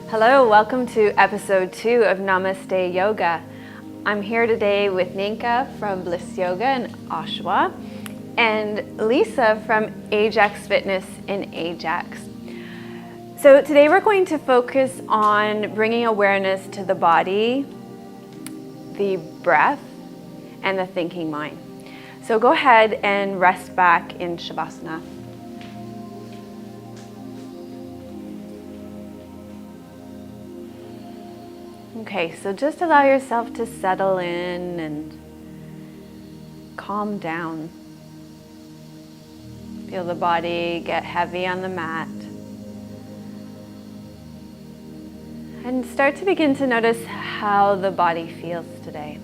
Hello, welcome to episode 2 of Namaste Yoga. I'm here today with Ninka from Bliss Yoga in Oshawa and Lisa from Ajax Fitness in Ajax. So today we're going to focus on bringing awareness to the body, the breath, and the thinking mind. So go ahead and rest back in Shavasana. Okay, so just allow yourself to settle in and calm down. Feel the body get heavy on the mat. And start to begin to notice how the body feels today.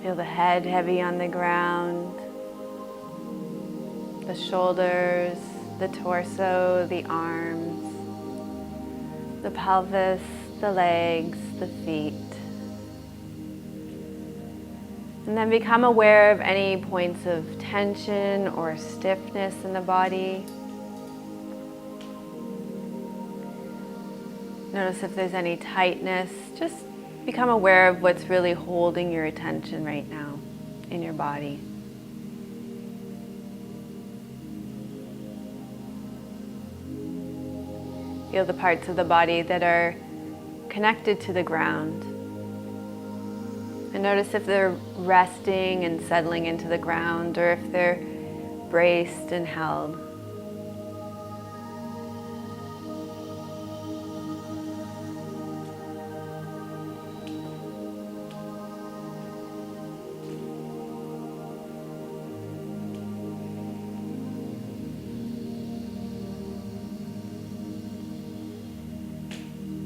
Feel the head heavy on the ground, the shoulders, the torso, the arms, the pelvis, the legs, the feet. And then become aware of any points of tension or stiffness in the body. Notice if there's any tightness. Just become aware of what's really holding your attention right now in your body. Feel the parts of the body that are connected to the ground. And notice if they're resting and settling into the ground or if they're braced and held.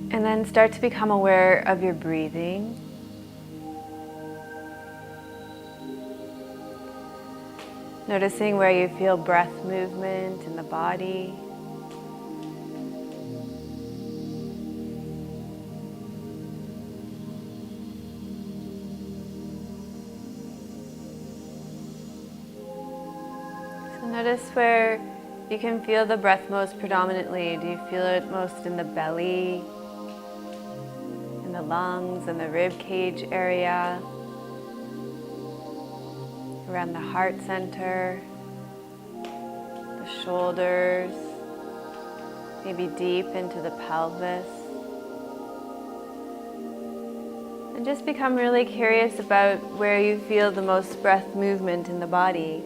And then start to become aware of your breathing. Noticing where you feel breath movement in the body. So notice where you can feel the breath most predominantly. Do you feel it most in the belly? The lungs and the rib cage area, around the heart center, the shoulders, maybe deep into the pelvis. And just become really curious about where you feel the most breath movement in the body.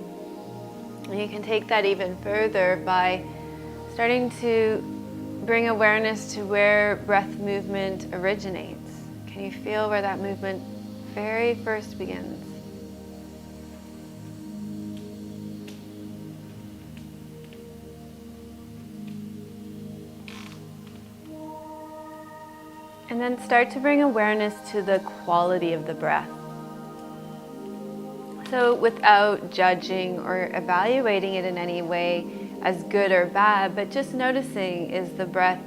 And you can take that even further by starting to bring awareness to where breath movement originates. Can you feel where that movement very first begins? And then start to bring awareness to the quality of the breath. So without judging or evaluating it in any way as good or bad, but just noticing, is the breath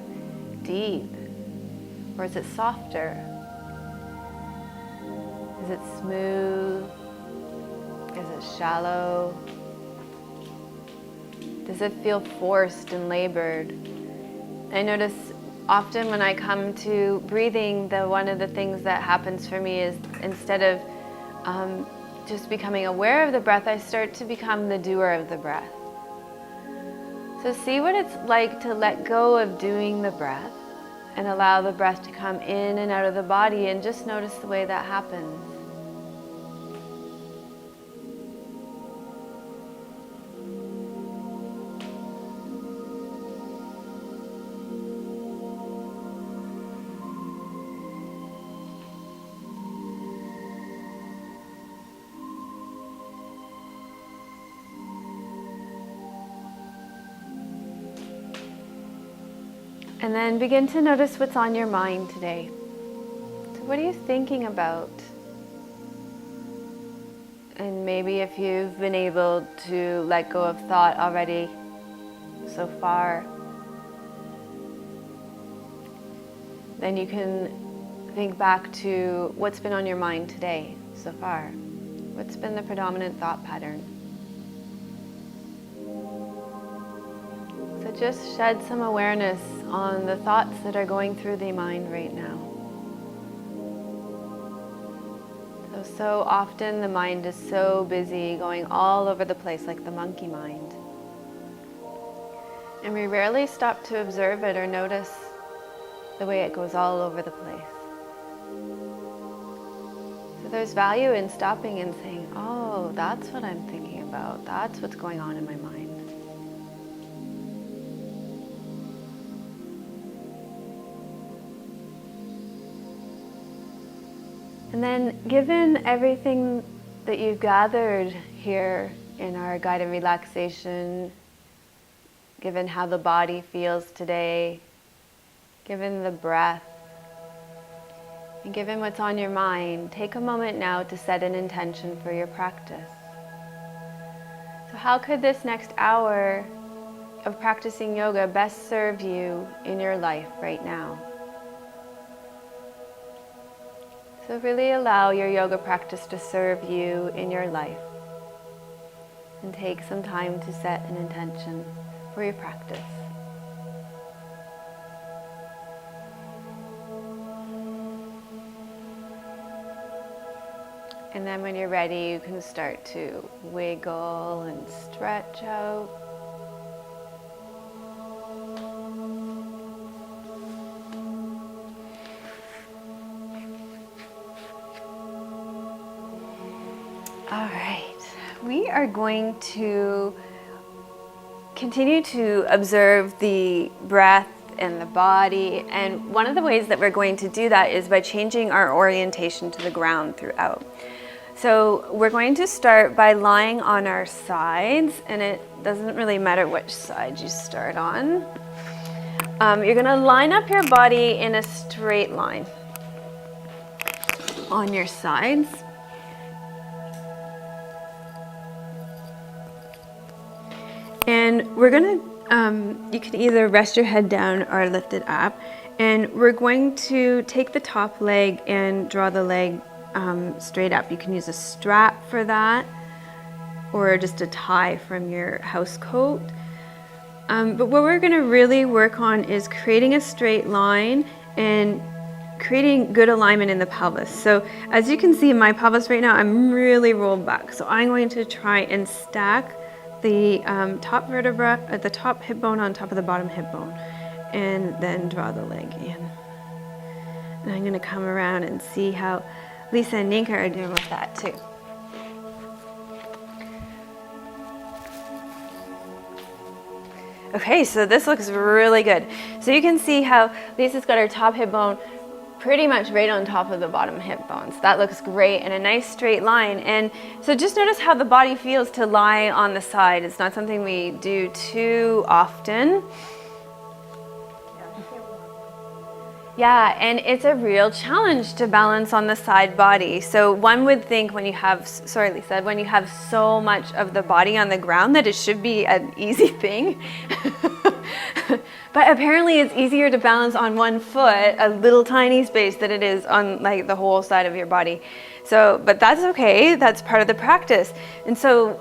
deep or is it softer? Is it smooth? Is it shallow? Does it feel forced and labored? I notice often when I come to breathing, one of the things that happens for me is instead of just becoming aware of the breath, I start to become the doer of the breath. So see what it's like to let go of doing the breath and allow the breath to come in and out of the body, and just notice the way that happens. And then begin to notice what's on your mind today. So what are you thinking about? And maybe if you've been able to let go of thought already so far, then you can think back to what's been on your mind today so far. What's been the predominant thought pattern? So just shed some awareness on the thoughts that are going through the mind right now. So often the mind is so busy, going all over the place like the monkey mind. And we rarely stop to observe it or notice the way it goes all over the place. So there's value in stopping and saying, oh, that's what I'm thinking about. That's what's going on in my mind. And then, given everything that you've gathered here in our guided relaxation, given how the body feels today, given the breath, and given what's on your mind, take a moment now to set an intention for your practice. So how could this next hour of practicing yoga best serve you in your life right now? So really allow your yoga practice to serve you in your life, and take some time to set an intention for your practice. And then when you're ready, you can start to wiggle and stretch out. All right, we are going to continue to observe the breath and the body, and one of the ways that we're going to do that is by changing our orientation to the ground throughout. So we're going to start by lying on our sides, and it doesn't really matter which side you start on. You're going to line up your body in a straight line on your sides. And we're going to, you can either rest your head down or lift it up. And we're going to take the top leg and draw the leg straight up. You can use a strap for that, or just a tie from your house coat. But what we're going to really work on is creating a straight line and creating good alignment in the pelvis. So as you can see in my pelvis right now, I'm really rolled back. So I'm going to try and stack the top vertebra at the top hip bone on top of the bottom hip bone, and then draw the leg in. And I'm going to come around and see how Lisa and Ninka are doing with that too. Okay, so this looks really good. So you can see how Lisa's got her top hip bone pretty much right on top of the bottom hip bones. That looks great, and a nice straight line. And so just notice how the body feels to lie on the side. It's not something we do too often. Yeah, and it's a real challenge to balance on the side body. So one would think when you have, sorry Lisa, when you have so much of the body on the ground that it should be an easy thing. But apparently it's easier to balance on one foot, a little tiny space, than it is on like the whole side of your body. So, but that's okay, that's part of the practice. And so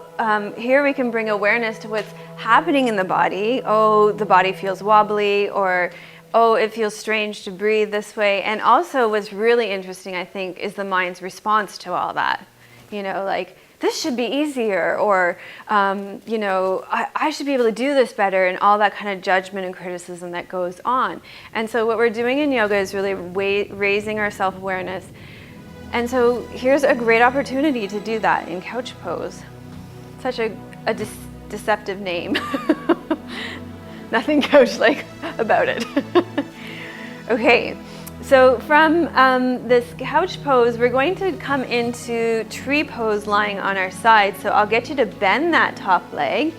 here we can bring awareness to what's happening in the body. Oh, the body feels wobbly, or oh, it feels strange to breathe this way. And also what's really interesting, I think, is the mind's response to all that. You know, like, this should be easier, or, you know, I should be able to do this better, and all that kind of judgment and criticism that goes on. And so what we're doing in yoga is really raising our self-awareness. And so here's a great opportunity to do that in couch pose. Such a deceptive name. Nothing couch-like about it. Okay, so from this couch pose, we're going to come into tree pose lying on our side. So I'll get you to bend that top leg.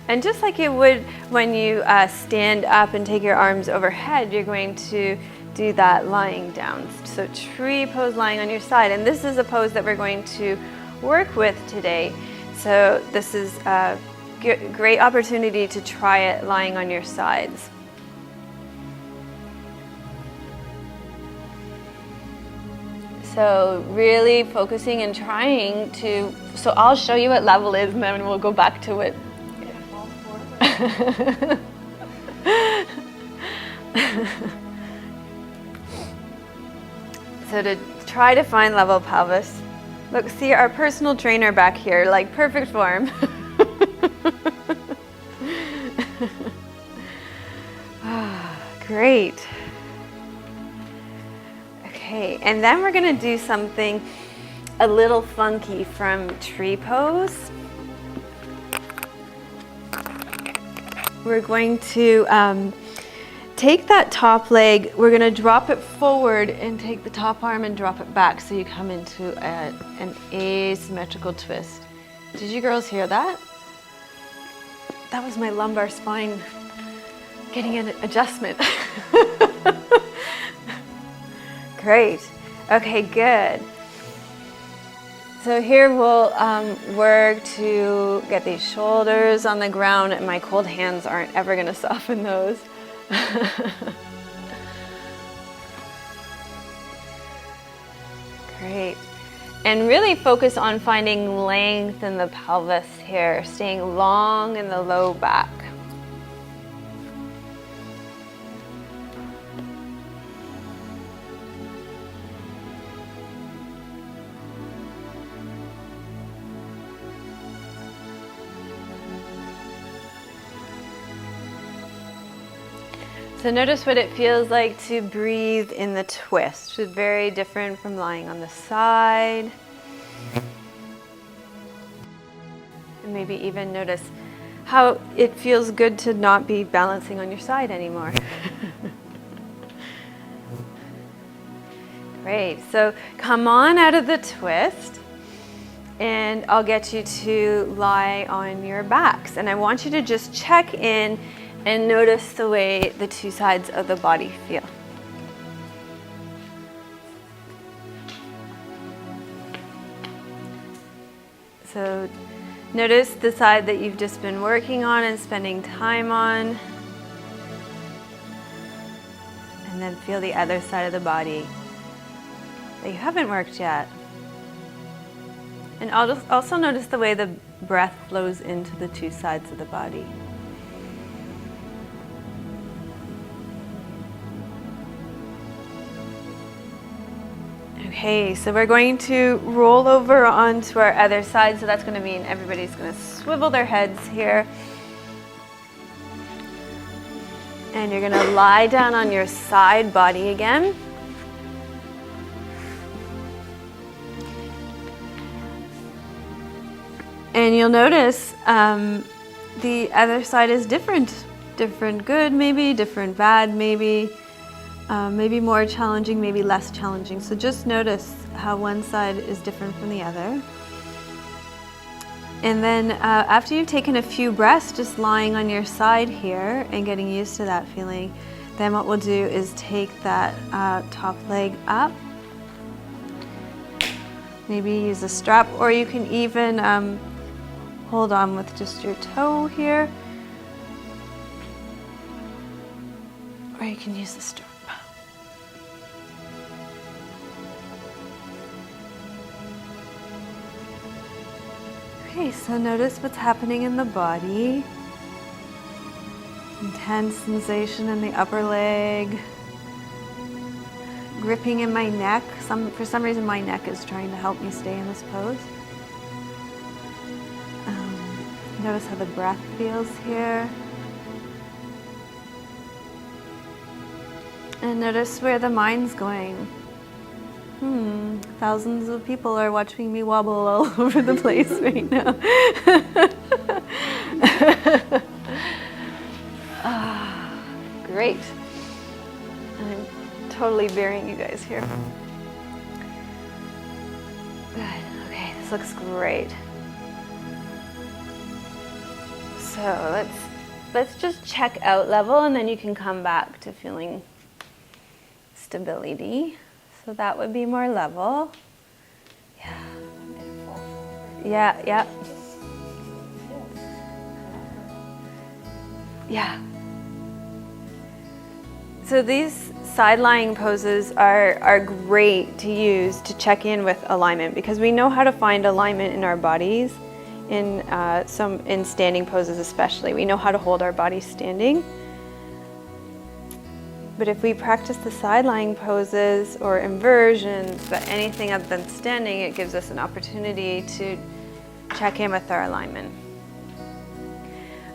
And just like you would when you stand up and take your arms overhead, you're going to do that lying down. So tree pose lying on your side. And this is a pose that we're going to work with today. So this is a great opportunity to try it lying on your sides. So really focusing and trying to, so I'll show you what level is, and then we'll go back to it. So to try to find level pelvis, look, see our personal trainer back here, like perfect form. Great. Okay, and then we're going to do something a little funky from tree pose. We're going to take that top leg, we're going to drop it forward and take the top arm and drop it back so you come into an asymmetrical twist. Did you girls hear that? That was my lumbar spine getting an adjustment. Great. Okay, good. So here we'll work to get these shoulders on the ground, and my cold hands aren't ever going to soften those. Great. And really focus on finding length in the pelvis here, staying long in the low back. So notice what it feels like to breathe in the twist, which is very different from lying on the side. And maybe even notice how it feels good to not be balancing on your side anymore. Great, so come on out of the twist and I'll get you to lie on your backs. And I want you to just check in and notice the way the two sides of the body feel. So notice the side that you've just been working on and spending time on. And then feel the other side of the body that you haven't worked yet. And also notice the way the breath flows into the two sides of the body. Okay, so we're going to roll over onto our other side. So that's going to mean everybody's going to swivel their heads here. And you're going to lie down on your side body again. And you'll notice the other side is different. Different good maybe, different bad maybe. Maybe more challenging, maybe less challenging. So just notice how one side is different from the other. And then after you've taken a few breaths, just lying on your side here and getting used to that feeling, then what we'll do is take that top leg up. Maybe use a strap, or you can even hold on with just your toe here. Or you can use the strap. Okay, so notice what's happening in the body. Intense sensation in the upper leg. Gripping in my neck. For some reason my neck is trying to help me stay in this pose. Notice how the breath feels here. And notice where the mind's going. Thousands of people are watching me wobble all over the place right now. Great. I'm totally burying you guys here. Good. Okay, this looks great. So let's just check out level, and then you can come back to feeling stability. So that would be more level. Yeah. So these side lying poses are great to use to check in with alignment, because we know how to find alignment in our bodies, in standing poses especially. We know how to hold our bodies standing. But if we practice the side lying poses or inversions, but anything other than standing, it gives us an opportunity to check in with our alignment.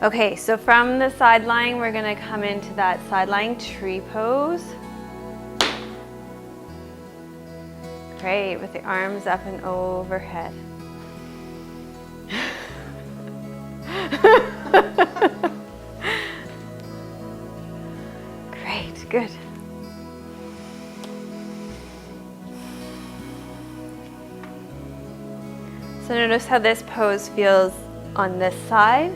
Okay, so from the side lying, we're going to come into that side lying tree pose. Great, with the arms up and overhead. Great, good. So notice how this pose feels on this side.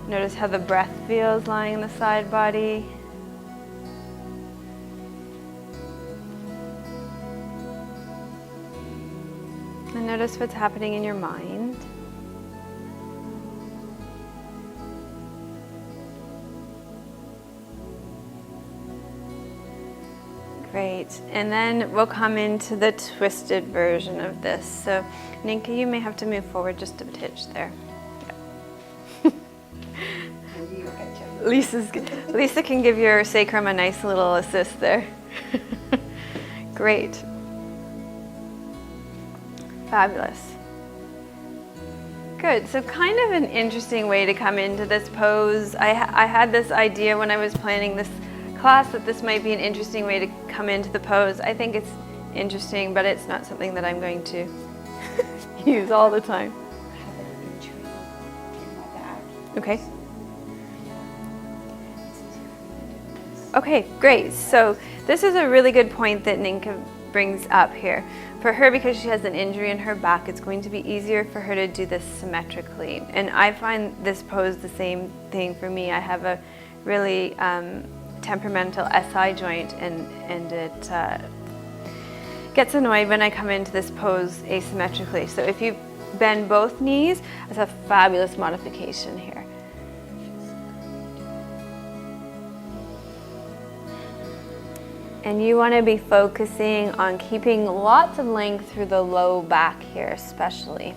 Notice how the breath feels lying in the side body. And notice what's happening in your mind. Great, and then we'll come into the twisted version of this. So Ninka, you may have to move forward just a titch there. Yeah. Lisa can give your sacrum a nice little assist there. Great. Fabulous. Good, so kind of an interesting way to come into this pose. I had this idea when I was planning this class that this might be an interesting way to come into the pose. I think it's interesting, but it's not something that I'm going to use all the time. I have an injury in my back. Okay. Okay, great. So this is a really good point that Ninka brings up here. For her, because she has an injury in her back, it's going to be easier for her to do this symmetrically. And I find this pose the same thing for me. I have a really temperamental SI joint, and it gets annoyed when I come into this pose asymmetrically. So if you bend both knees, that's a fabulous modification here. And you want to be focusing on keeping lots of length through the low back here especially.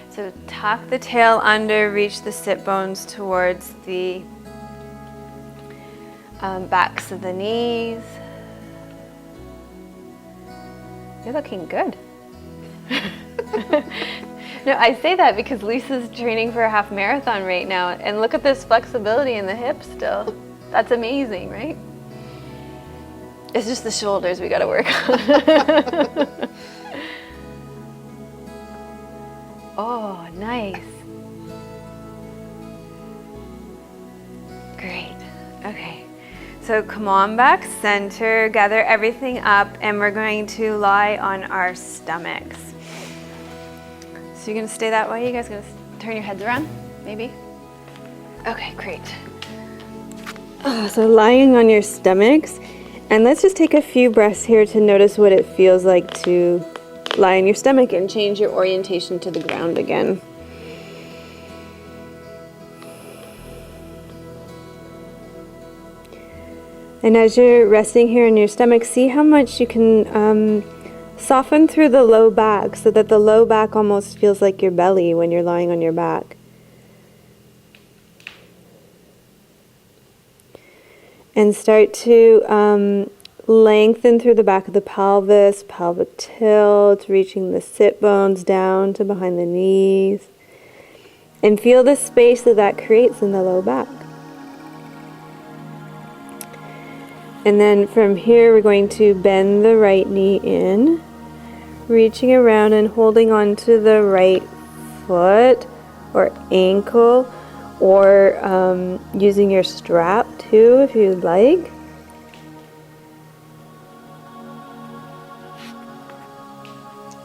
So tuck the tail under, reach the sit bones towards the backs of the knees. You're looking good. No, I say that because Lisa's training for a half marathon right now, and look at this flexibility in the hips still. That's amazing, right? It's just the shoulders we gotta work on. Oh, nice. Great, okay. So come on back, center, gather everything up, and we're going to lie on our stomachs. So you're gonna stay that way? You guys gonna turn your heads around, maybe? Okay, great. So lying on your stomachs, and let's just take a few breaths here to notice what it feels like to lie on your stomach and change your orientation to the ground again. And as you're resting here in your stomach, see how much you can soften through the low back so that the low back almost feels like your belly when you're lying on your back. And start to lengthen through the back of the pelvis, pelvic tilt, reaching the sit bones down to behind the knees. And feel the space that creates in the low back. And then from here, we're going to bend the right knee in, reaching around and holding on to the right foot or ankle, or using your strap too if you'd like.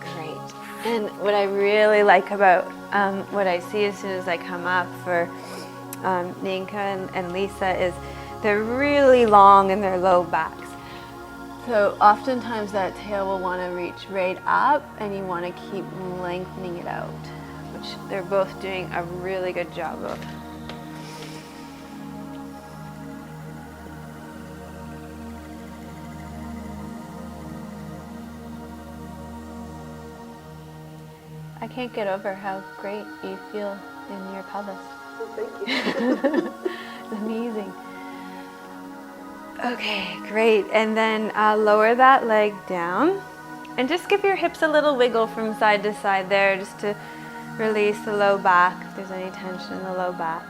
Great. And what I really like about what I see as soon as I come up for Ninka and Lisa is they're really long in their low backs. So oftentimes that tail will want to reach right up, and you want to keep lengthening it out, which they're both doing a really good job of. I can't get over how great you feel in your pelvis. Well, thank you. It's amazing. Okay, great. And then lower that leg down. And just give your hips a little wiggle from side to side there, just to release the low back, if there's any tension in the low back.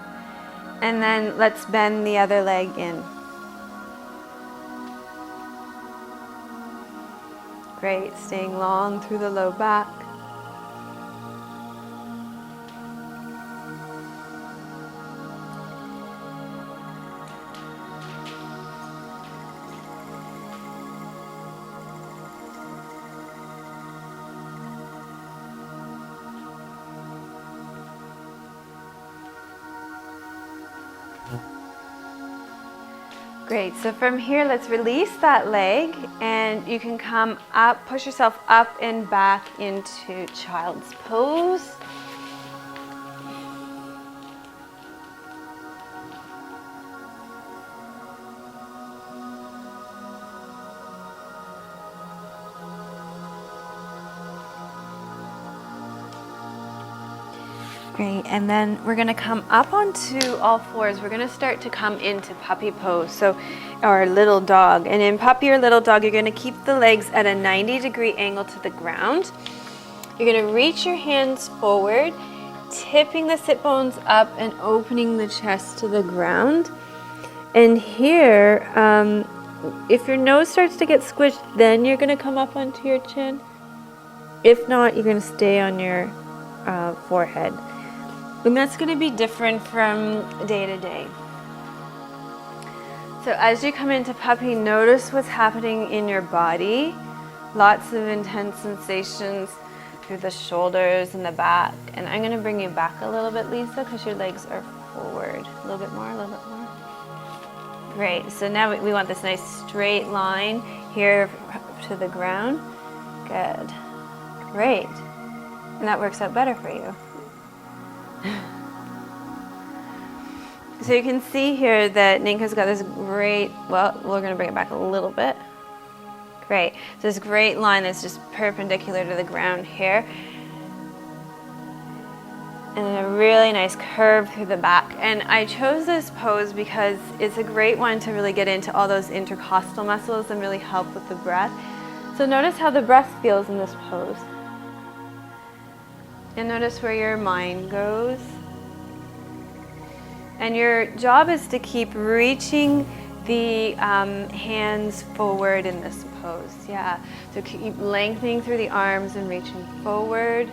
And then let's bend the other leg in. Great, staying long through the low back. Great, so from here, let's release that leg and you can come up, push yourself up and back into child's pose. Great, and then we're gonna come up onto all fours. We're gonna start to come into puppy pose, so our little dog. And in puppy or little dog, you're gonna keep the legs at a 90-degree angle to the ground. You're gonna reach your hands forward, tipping the sit bones up and opening the chest to the ground. And here, if your nose starts to get squished, then you're gonna come up onto your chin. If not, you're gonna stay on your forehead. And that's going to be different from day to day. So as you come into puppy, notice what's happening in your body. Lots of intense sensations through the shoulders and the back. And I'm going to bring you back a little bit, Lisa, because your legs are forward. A little bit more, a little bit more. Great. So now we want this nice straight line here to the ground. Good. Great. And that works out better for you. So you can see here that Ninka's got this great, well, we're going to bring it back a little bit. Great. So this great line that's just perpendicular to the ground here. And then a really nice curve through the back. And I chose this pose because it's a great one to really get into all those intercostal muscles and really help with the breath. So notice how the breath feels in this pose. And notice where your mind goes. And your job is to keep reaching the hands forward in this pose. Yeah, so keep lengthening through the arms and reaching forward.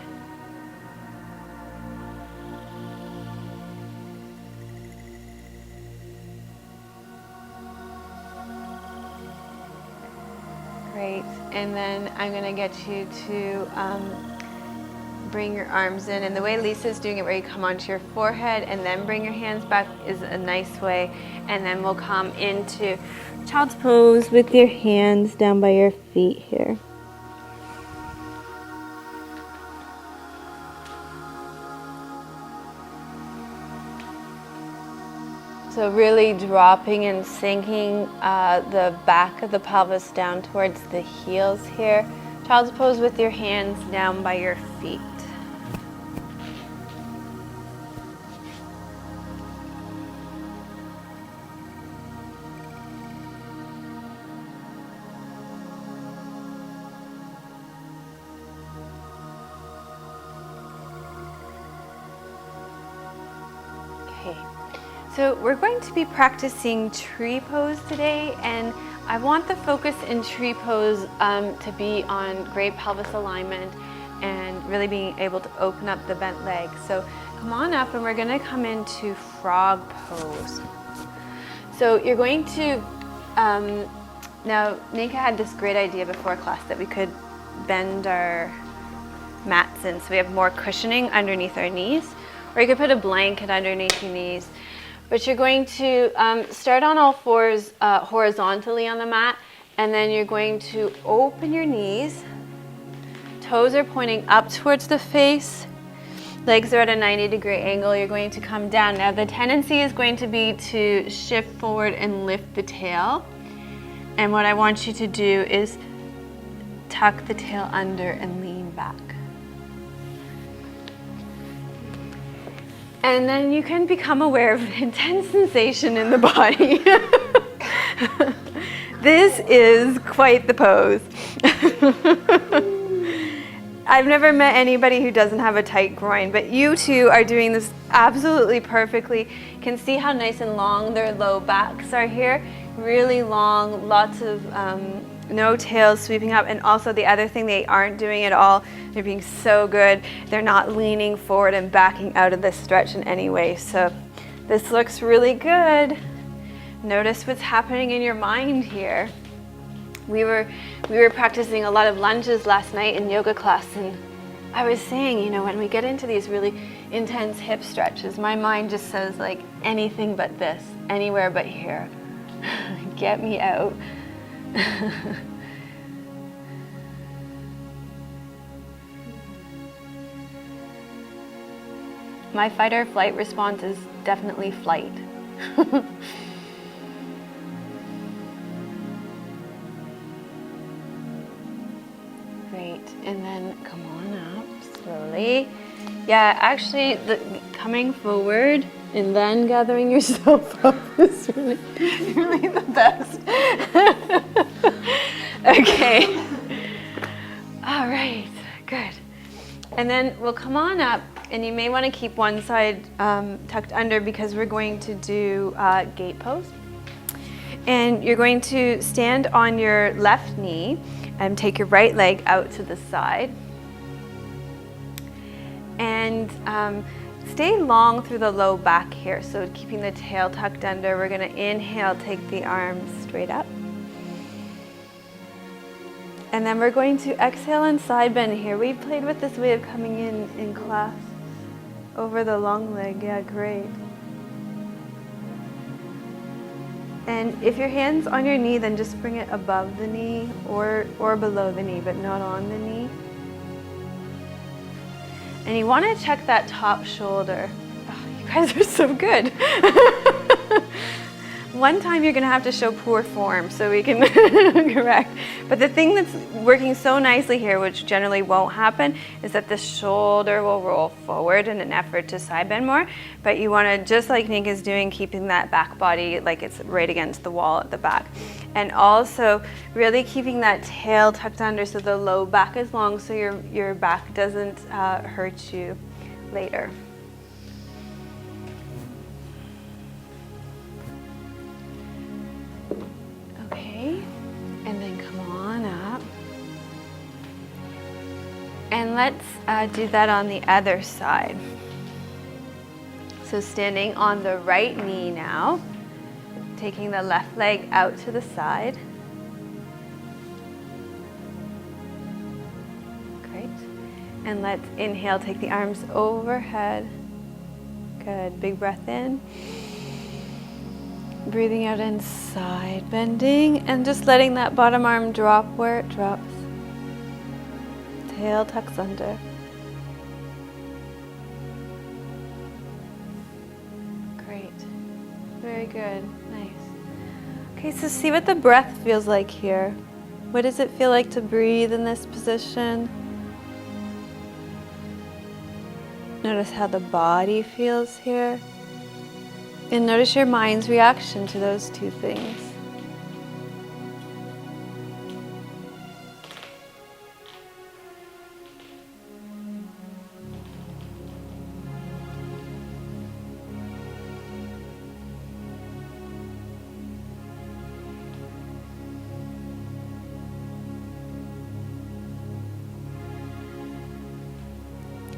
Great, and then I'm gonna get you to bring your arms in, and the way Lisa's doing it, where you come onto your forehead and then bring your hands back, is a nice way. And then we'll come into child's pose with your hands down by your feet here. So really dropping and sinking the back of the pelvis down towards the heels here. Child's pose with your hands down by your feet. Okay, so we're going to be practicing tree pose today, and I want the focus in tree pose to be on great pelvis alignment and really being able to open up the bent leg. So come on up, and we're going to come into frog pose. So you're going to, now Ninka had this great idea before class that we could bend our mats in so we have more cushioning underneath our knees. Or you could put a blanket underneath your knees. But you're going to start on all fours horizontally on the mat, and then you're going to open your knees. Toes are pointing up towards the face. Legs are at a 90-degree angle. You're going to come down. Now the tendency is going to be to shift forward and lift the tail. And what I want you to do is tuck the tail under and lean back. And then you can become aware of an intense sensation in the body. This is quite the pose. I've never met anybody who doesn't have a tight groin, but you two are doing this absolutely perfectly. You can see how nice and long their low backs are here. Really long, lots of no tails sweeping up. And also the other thing they aren't doing at all, they're being so good. They're not leaning forward and backing out of this stretch in any way. So this looks really good. Notice what's happening in your mind here. We were practicing a lot of lunges last night in yoga class, and I was saying, you know, when we get into these really intense hip stretches, my mind just says like anything but this, anywhere but here. Get me out. My fight or flight response is definitely flight. Great, and then come on up slowly. Yeah, actually, coming forward and then gathering yourself up is really, really the best. Okay. All right, good. And then we'll come on up, and you may want to keep one side tucked under because we're going to do gate pose. And you're going to stand on your left knee and take your right leg out to the side. And stay long through the low back here. So keeping the tail tucked under, we're going to inhale, take the arms straight up. And then we're going to exhale and side bend here. We played with this way of coming in class. Over the long leg, yeah, great. And if your hand's on your knee, then just bring it above the knee or below the knee, but not on the knee. And you want to check that top shoulder. Oh, you guys are so good. One time you're going to have to show poor form so we can correct. But the thing that's working so nicely here, which generally won't happen, is that the shoulder will roll forward in an effort to side bend more. But you want to, just like Nick is doing, keeping that back body like it's right against the wall at the back. And also really keeping that tail tucked under so the low back is long so your back doesn't hurt you later. Okay, and then come on up. And let's do that on the other side. So standing on the right knee now, taking the left leg out to the side. Great. And let's inhale, take the arms overhead. Good, big breath in. Breathing out and side bending, and just letting that bottom arm drop where it drops. Tail tucks under. Great. Very good. Nice. Okay, so see what the breath feels like here. What does it feel like to breathe in this position? Notice how the body feels here. And notice your mind's reaction to those two things.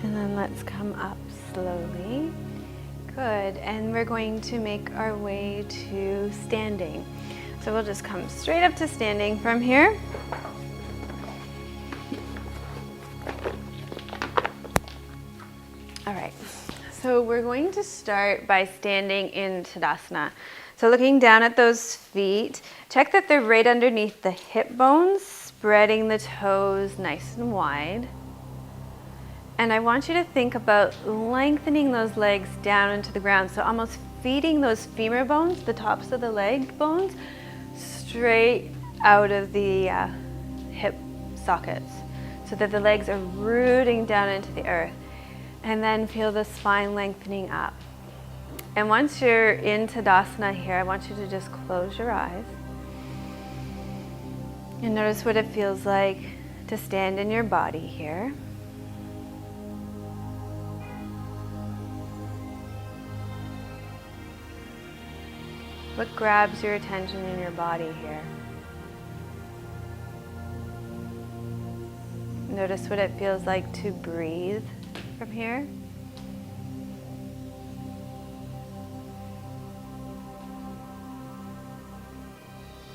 And then let's come up slowly. Good, and we're going to make our way to standing. So we'll just come straight up to standing from here. All right, so we're going to start by standing in tadasana. So looking down at those feet, check that they're right underneath the hip bones, spreading the toes nice and wide. And I want you to think about lengthening those legs down into the ground. So almost feeding those femur bones, the tops of the leg bones, straight out of the hip sockets so that the legs are rooting down into the earth. And then feel the spine lengthening up. And once you're in Tadasana here, I want you to just close your eyes. And notice what it feels like to stand in your body here. What grabs your attention in your body here? Notice what it feels like to breathe from here.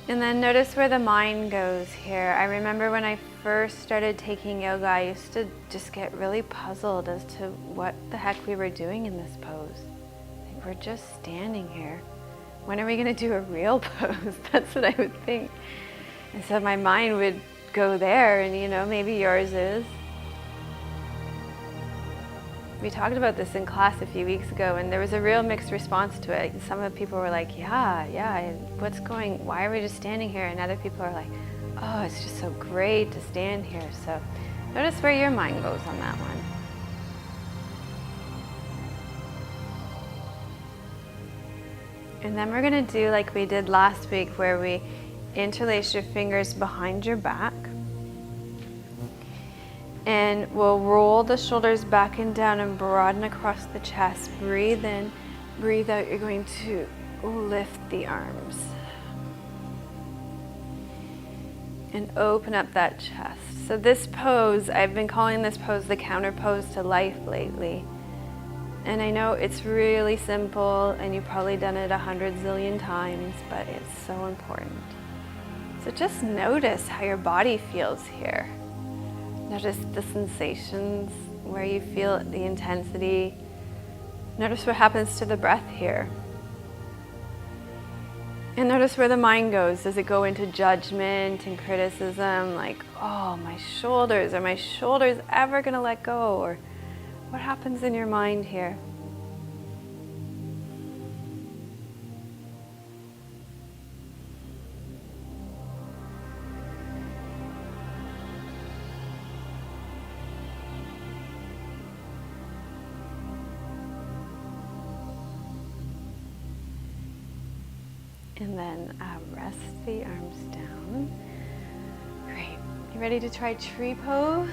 And then notice where the mind goes here. I remember when I first started taking yoga, I used to just get really puzzled as to what the heck we were doing in this pose. Like, we're just standing here. When are we going to do a real pose? That's what I would think. And so my mind would go there, and maybe yours is. We talked about this in class a few weeks ago, and there was a real mixed response to it. Some of the people were like, yeah, why are we just standing here? And other people are like, oh, it's just so great to stand here. So notice where your mind goes on that one. And then we're going to do like we did last week, where we interlace your fingers behind your back. And we'll roll the shoulders back and down and broaden across the chest. Breathe in, breathe out. You're going to lift the arms. And open up that chest. So this pose, I've been calling this pose the counter pose to life lately. And I know it's really simple, and you've probably done it 100 zillion times, but it's so important. So just notice how your body feels here. Notice the sensations, where you feel the intensity. Notice what happens to the breath here. And notice where the mind goes. Does it go into judgment and criticism, like, oh, my shoulders, are my shoulders ever going to let go? Or what happens in your mind here? And then rest the arms down. Great. You ready to try tree pose?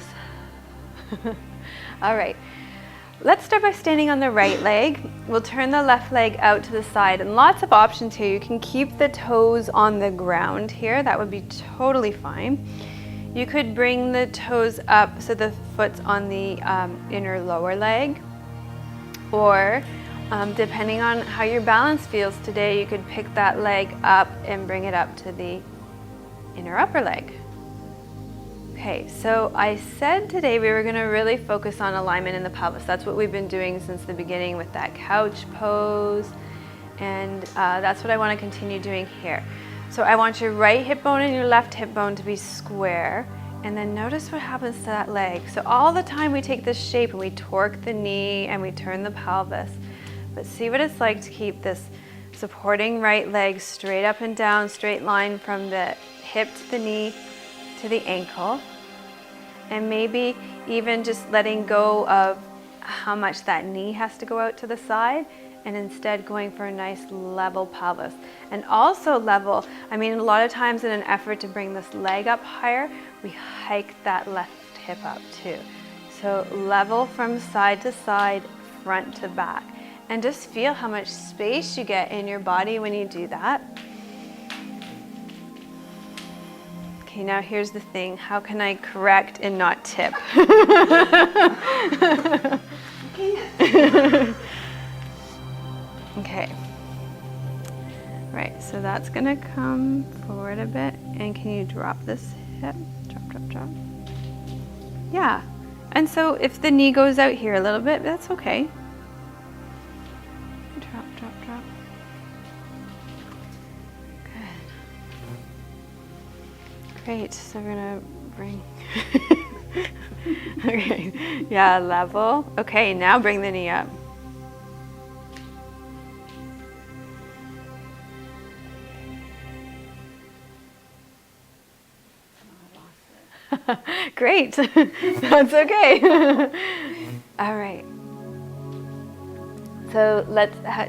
All right. Let's start by standing on the right leg. We'll turn the left leg out to the side, and lots of options here. You can keep the toes on the ground here. That would be totally fine. You could bring the toes up so the foot's on the inner lower leg, or depending on how your balance feels today, you could pick that leg up and bring it up to the inner upper leg. Okay, so I said today we were going to really focus on alignment in the pelvis. That's what we've been doing since the beginning with that couch pose, and that's what I want to continue doing here. So I want your right hip bone and your left hip bone to be square, and then notice what happens to that leg. So all the time we take this shape and we torque the knee and we turn the pelvis. But see what it's like to keep this supporting right leg straight up and down, straight line from the hip to the knee to the ankle. And maybe even just letting go of how much that knee has to go out to the side, and instead going for a nice level pelvis. And also level, a lot of times in an effort to bring this leg up higher, we hike that left hip up too. So level from side to side, front to back. And just feel how much space you get in your body when you do that. Okay, now here's the thing. How can I correct and not tip? Okay. Right, so that's gonna come forward a bit. And can you drop this hip? Drop. Yeah. And so if the knee goes out here a little bit, that's okay. Drop. Good. Great, so we're gonna bring, okay, yeah, level. Okay, now bring the knee up. Great, that's okay. All right. So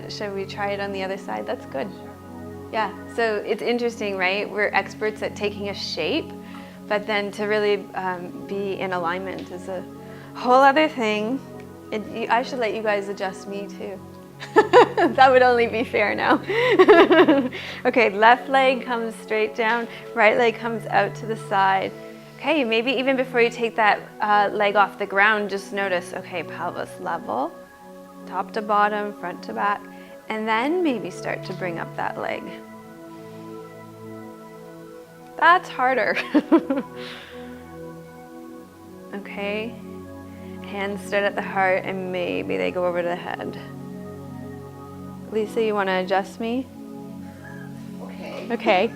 shall we try it on the other side? That's good. Yeah, so it's interesting, right? We're experts at taking a shape, but then to really be in alignment is a whole other thing. I should let you guys adjust me too. That would only be fair now. Okay, left leg comes straight down, right leg comes out to the side. Okay, maybe even before you take that leg off the ground, just notice, okay, pelvis level, top to bottom, front to back, and then maybe start to bring up that leg. That's harder. Okay, hands start at the heart and maybe they go over to the head. Lisa, you want to adjust me? Okay. Okay.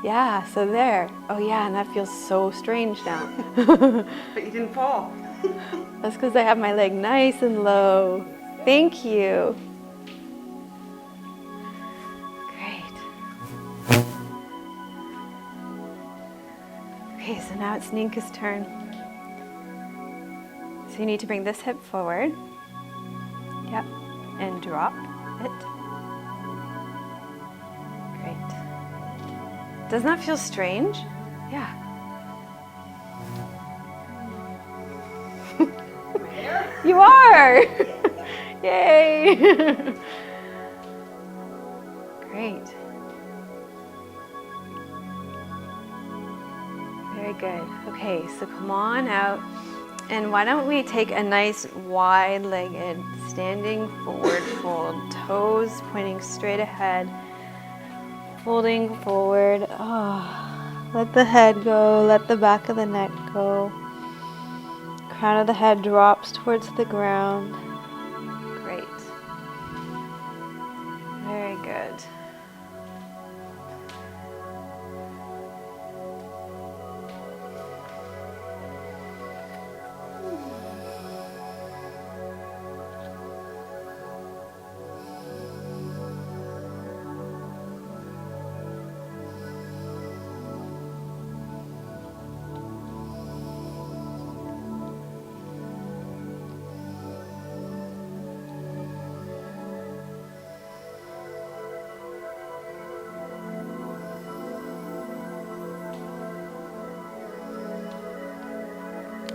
Yeah, so there. Oh yeah, and that feels so strange now. But you didn't fall. That's because I have my leg nice and low. Thank you. Great. Okay, so now it's Ninka's turn. So you need to bring this hip forward. Yep. And drop it. Great. Doesn't that feel strange? Yeah. You are! Yay! Great. Very good. Okay, so come on out. And why don't we take a nice wide-legged standing forward fold, toes pointing straight ahead, folding forward. Oh, let the head go, let the back of the neck go. Crown of the head drops towards the ground. Great. Very good.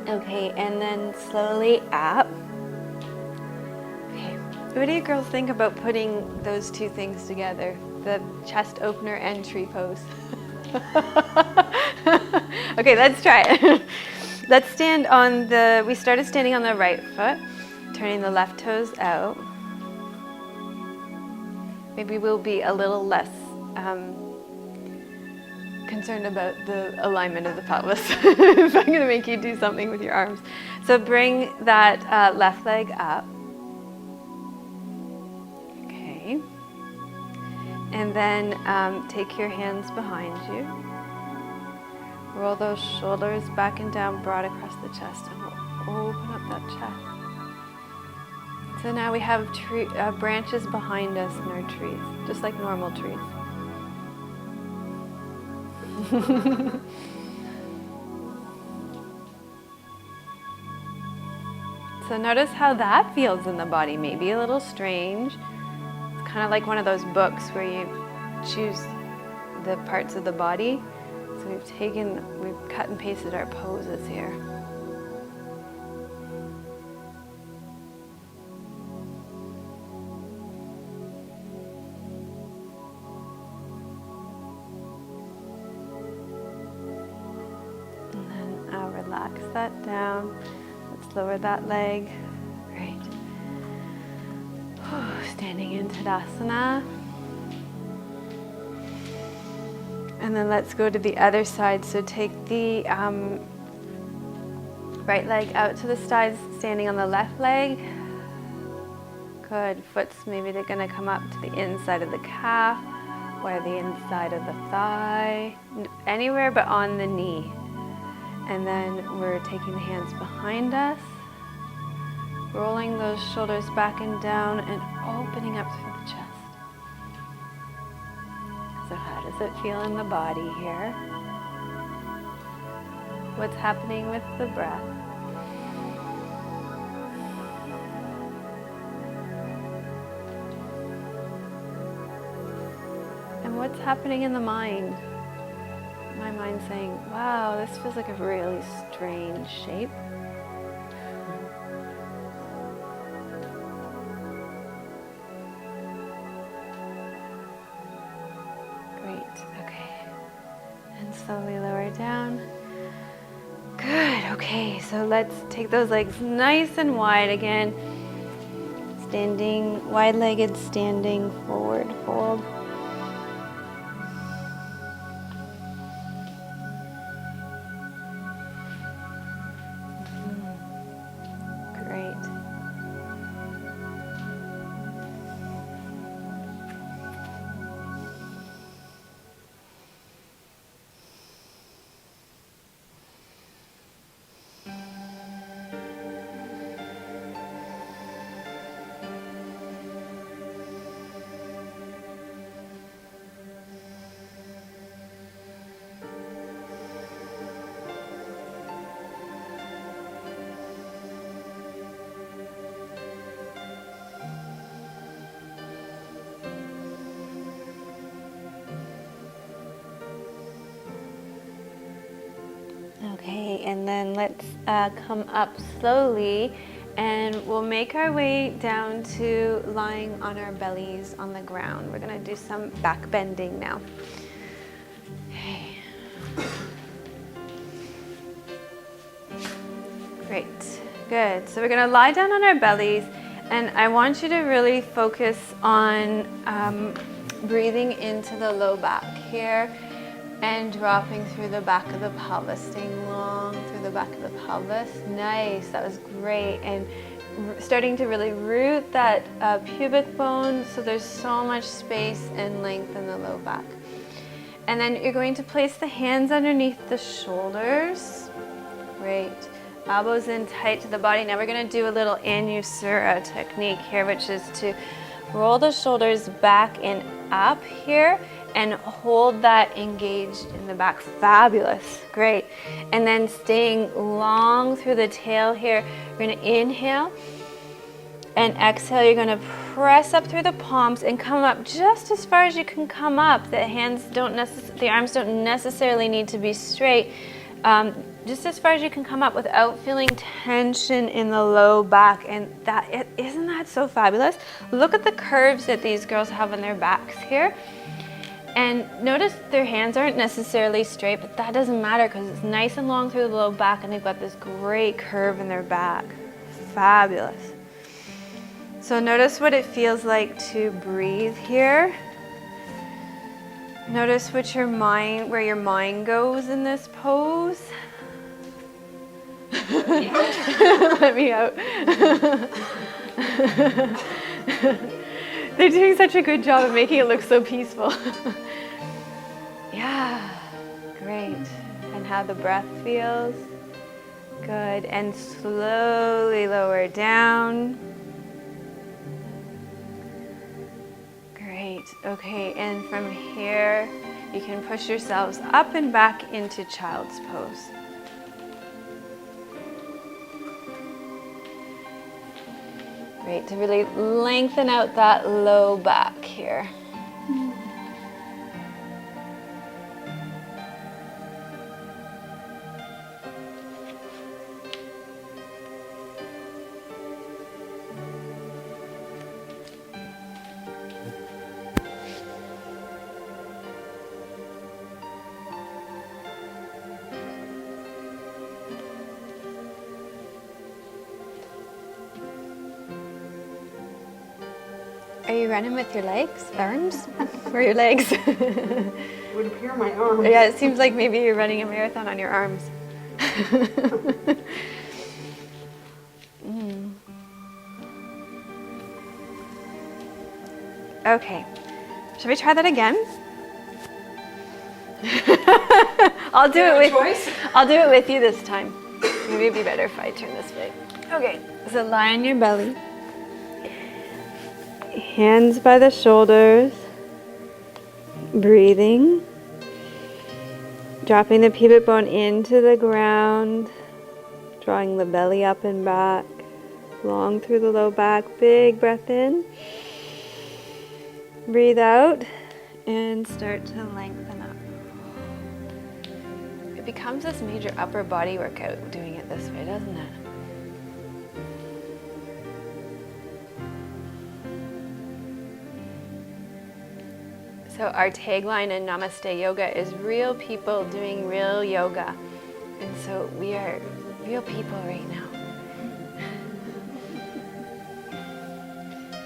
Okay, and then slowly up. Okay, what do you girls think about putting those two things together? The chest opener and tree pose. Okay, let's try it. Let's stand on we started standing on the right foot, turning the left toes out. Maybe we'll be a little less concerned about the alignment of the pelvis if I'm going to make you do something with your arms. So bring that left leg up. Okay. And then take your hands behind you. Roll those shoulders back and down, broad across the chest, and we'll open up that chest. So now we have branches behind us in our trees, just like normal trees. So notice how that feels in the body, maybe a little strange. It's kind of like one of those books where you choose the parts of the body. So we've cut and pasted our poses here. Relax that down. Let's lower that leg. Great. Standing in tadasana. And then let's go to the other side. So take the right leg out to the sides, standing on the left leg. Good. Foot's maybe they're going to come up to the inside of the calf or the inside of the thigh. Anywhere but on the knee. And then we're taking the hands behind us, rolling those shoulders back and down and opening up through the chest. So how does it feel in the body here? What's happening with the breath? What's happening in the mind? My mind's saying, wow, this feels like a really strange shape. Great, okay. And slowly lower down. Good, okay, so let's take those legs nice and wide again. Standing, wide-legged, standing forward fold. Great. Okay, and then let's come up slowly and we'll make our way down to lying on our bellies on the ground. We're gonna do some back bending now. Okay. Great, good. So we're gonna lie down on our bellies and I want you to really focus on breathing into the low back here. And dropping through the back of the pelvis, staying long through the back of the pelvis. Nice, that was great. And starting to really root that pubic bone so there's so much space and length in the low back. And then you're going to place the hands underneath the shoulders. Great. Elbows in tight to the body. Now we're going to do a little Anusura technique here, which is to roll the shoulders back and up here. And hold that engaged in the back. Fabulous, great. And then staying long through the tail here. You're gonna inhale and exhale. You're gonna press up through the palms and come up just as far as you can come up. The arms don't necessarily need to be straight. Just as far as you can come up without feeling tension in the low back. And isn't that so fabulous? Look at the curves that these girls have on their backs here. And notice their hands aren't necessarily straight, but that doesn't matter because it's nice and long through the low back and they've got this great curve in their back. Fabulous. So notice what it feels like to breathe here. Notice where your mind goes in this pose. Let me out. They're doing such a good job of making it look so peaceful. Yeah, great. And how the breath feels. Good. And slowly lower down. Great. Okay, and from here, you can push yourselves up and back into child's pose. Great, to really lengthen out that low back here. Are you running with your legs, arms, or your legs? Would appear my arms. Yeah, it seems like maybe you're running a marathon on your arms. Okay, shall we try that again? I'll do it with you this time. Maybe it'd be better if I turn this way. Okay, so lie on your belly. Hands by the shoulders, breathing, dropping the pubic bone into the ground, drawing the belly up and back, long through the low back, big breath in, breathe out, and start to lengthen up. It becomes this major upper body workout doing it this way, doesn't it? So our tagline in Namaste Yoga is real people doing real yoga. And so we are real people right now.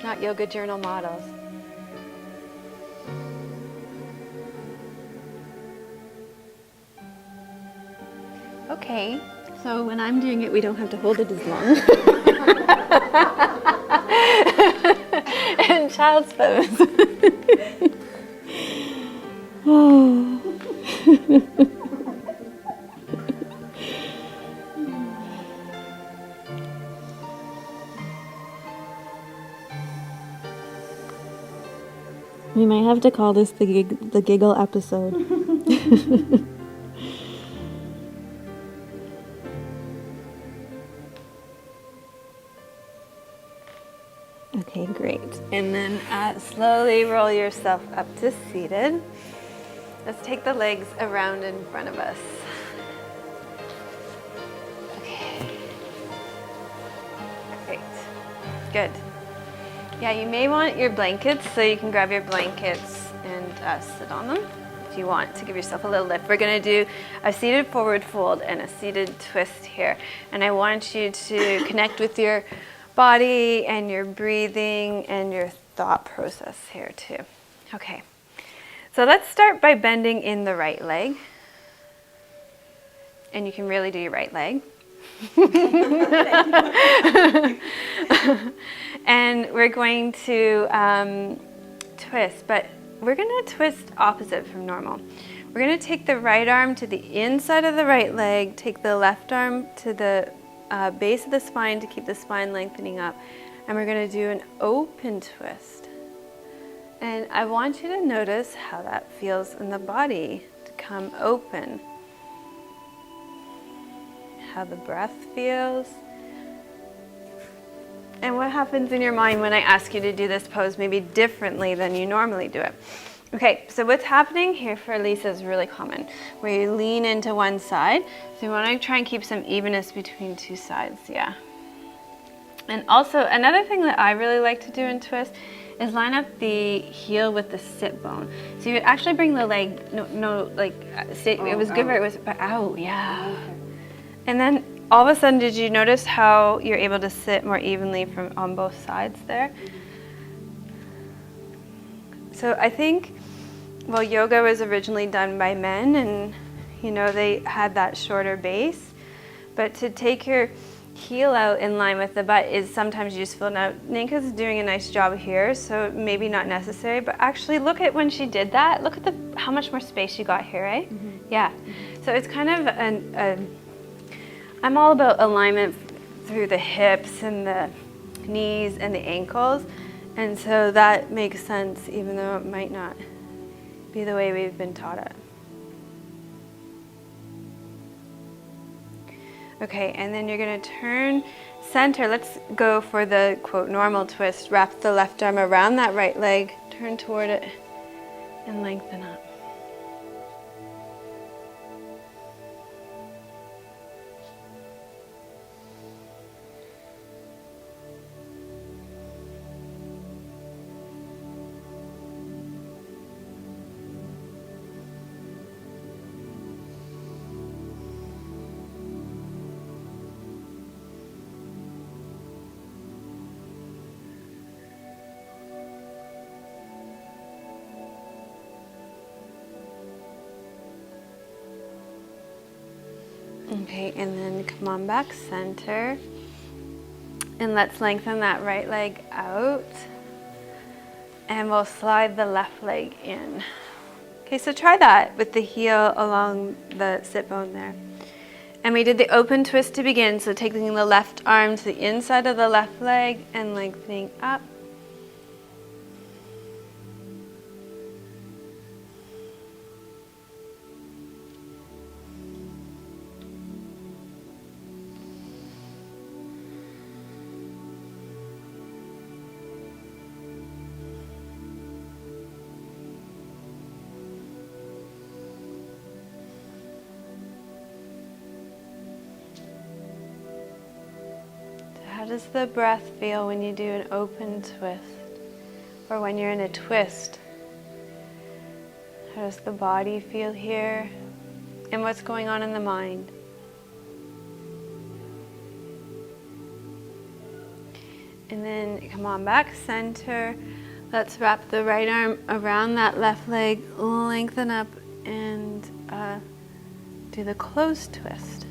Not yoga journal models. Okay, so when I'm doing it, we don't have to hold it as long. And child's pose. Oh. We might have to call this the giggle episode. Okay, great. And then slowly roll yourself up to seated. Let's take the legs around in front of us. Okay. Great. Good. Yeah, you may want your blankets, so you can grab your blankets and sit on them if you want to give yourself a little lift. We're going to do a seated forward fold and a seated twist here. And I want you to connect with your body and your breathing and your thought process here too. Okay. So let's start by bending in the right leg. And you can really do your right leg. And we're going to twist, but we're going to twist opposite from normal. We're going to take the right arm to the inside of the right leg, take the left arm to the base of the spine to keep the spine lengthening up, and we're going to do an open twist. And I want you to notice how that feels in the body to come open. How the breath feels. And what happens in your mind when I ask you to do this pose maybe differently than you normally do it. Okay, so what's happening here for Lisa is really common, where you lean into one side. So you want to try and keep some evenness between two sides, yeah. And also, another thing that I really like to do in twist is line up the heel with the sit bone. So you would actually bring the leg, it was good where it was, but out, yeah. Okay. And then all of a sudden, did you notice how you're able to sit more evenly from on both sides there? So I think, well, yoga was originally done by men, and they had that shorter base. But to take your heel out in line with the butt is sometimes useful. Now, Ninka's doing a nice job here, so maybe not necessary, but actually look at when she did that. Look at how much more space she got here, right? Mm-hmm. Yeah. So it's kind of I'm all about alignment through the hips and the knees and the ankles, and so that makes sense even though it might not be the way we've been taught it. Okay, and then you're going to turn center. Let's go for the, quote, normal twist. Wrap the left arm around that right leg, turn toward it, and lengthen up. Okay, and then come on back center. And let's lengthen that right leg out. And we'll slide the left leg in. Okay, so try that with the heel along the sit bone there. And we did the open twist to begin, so taking the left arm to the inside of the left leg and lengthening up. How does the breath feel when you do an open twist? Or when you're in a twist? How does the body feel here? And what's going on in the mind? And then come on back center. Let's wrap the right arm around that left leg, lengthen up, and do the closed twist.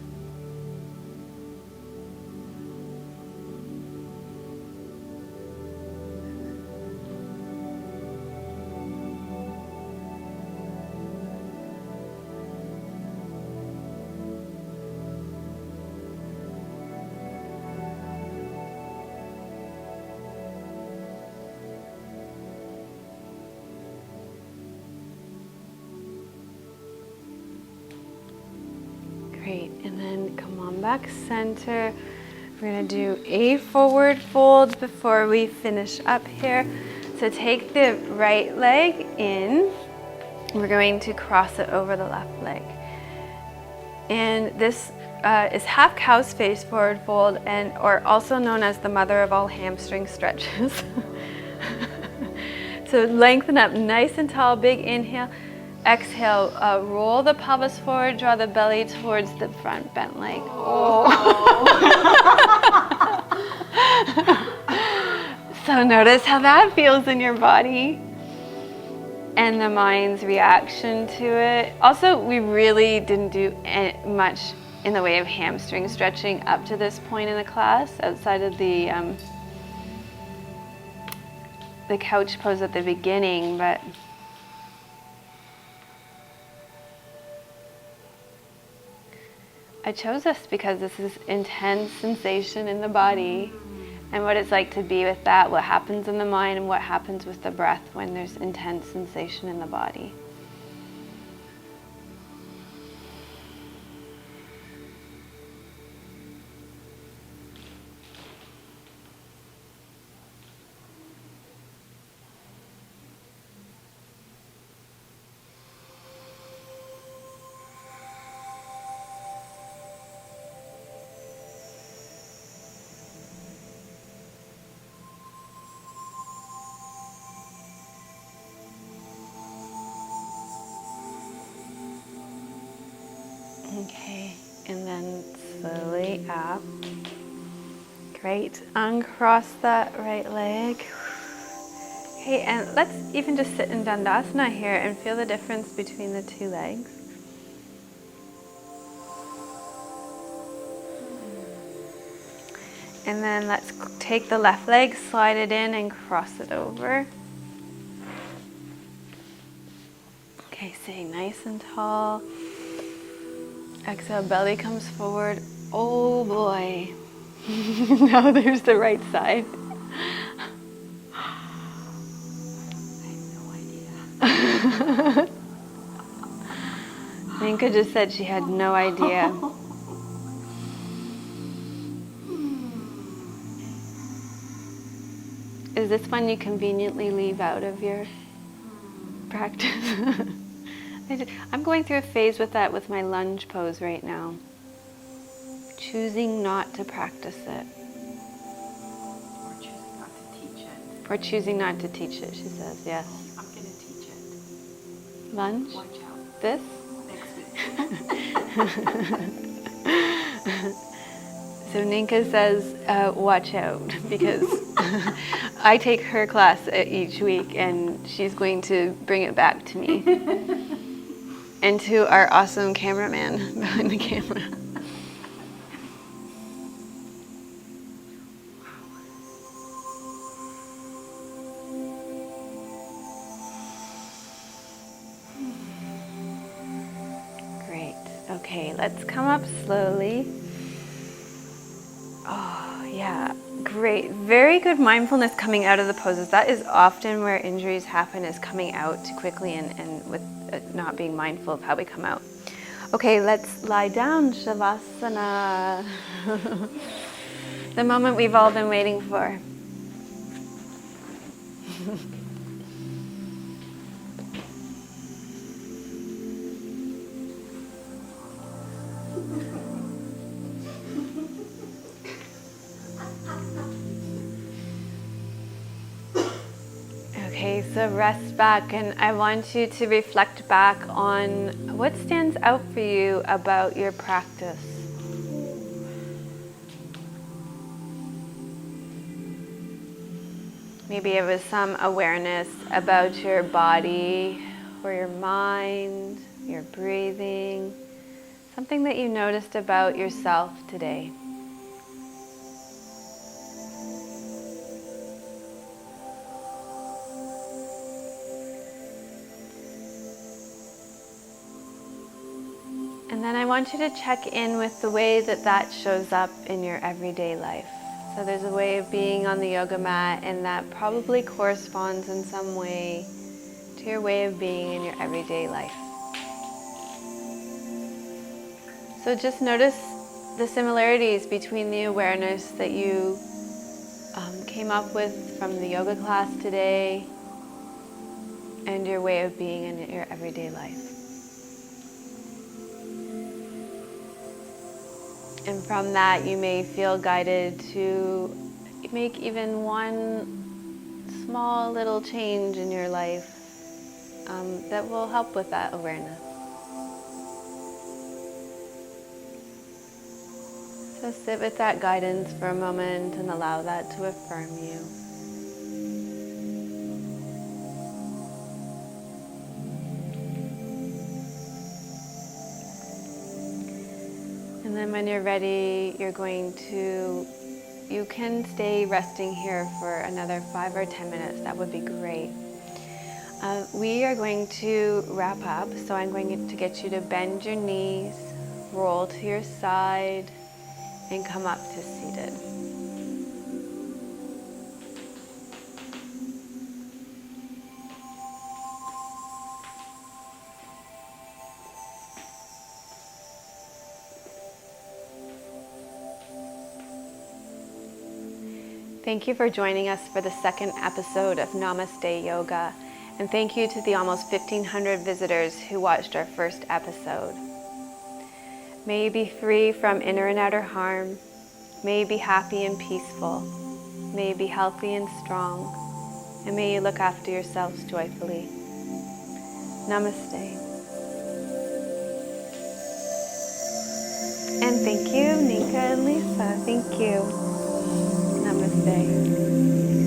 Great, and then come on back center. We're going to do a forward fold before we finish up here. So take the right leg in. We're going to cross it over the left leg. And this is half cow's face forward fold, and or also known as the mother of all hamstring stretches. So lengthen up nice and tall, big inhale. Exhale, roll the pelvis forward, draw the belly towards the front bent leg. Oh. So notice how that feels in your body and the mind's reaction to it. Also, we really didn't do much in the way of hamstring stretching up to this point in the class, outside of the couch pose at the beginning, but I chose this because this is intense sensation in the body and what it's like to be with that, what happens in the mind and what happens with the breath when there's intense sensation in the body. Okay, and then slowly up. Great. Uncross that right leg. Okay, and let's even just sit in Dandasana here and feel the difference between the two legs. And then let's take the left leg, slide it in and cross it over. Okay, staying nice and tall. Exhale, belly comes forward. Oh boy. Now there's the right side. I have no idea. Minka just said she had no idea. Is this one you conveniently leave out of your practice? I'm going through a phase with that with my lunge pose right now. Choosing not to practice it. Or choosing not to teach it. Or choosing not to teach it, she says, yes. I'm going to teach it. Lunge? Watch out. This? Next week. So Ninka says, watch out, because I take her class each week and she's going to bring it back to me. And to our awesome cameraman behind the camera. Great. Okay, let's come up slowly. Oh, yeah. Great. Very good mindfulness coming out of the poses. That is often where injuries happen, is coming out too quickly and with not being mindful of how we come out. Okay, let's lie down, Shavasana. The moment we've all been waiting for. Okay, so rest back, and I want you to reflect back on what stands out for you about your practice. Maybe it was some awareness about your body or your mind, your breathing, something that you noticed about yourself today. And then I want you to check in with the way that that shows up in your everyday life. So there's a way of being on the yoga mat, and that probably corresponds in some way to your way of being in your everyday life. So just notice the similarities between the awareness that you came up with from the yoga class today and your way of being in your everyday life. And from that, you may feel guided to make even one small little change in your life that will help with that awareness. So sit with that guidance for a moment and allow that to affirm you. And then when you're ready, you can stay resting here for another 5 or 10 minutes. That would be great. We are going to wrap up, so I'm going to get you to bend your knees, roll to your side, and come up to seated. Thank you for joining us for the second episode of Namaste Yoga, and thank you to the almost 1,500 visitors who watched our first episode. May you be free from inner and outer harm. May you be happy and peaceful. May you be healthy and strong. And may you look after yourselves joyfully. Namaste. And thank you, Nika and Lisa. Thank you. Namaste.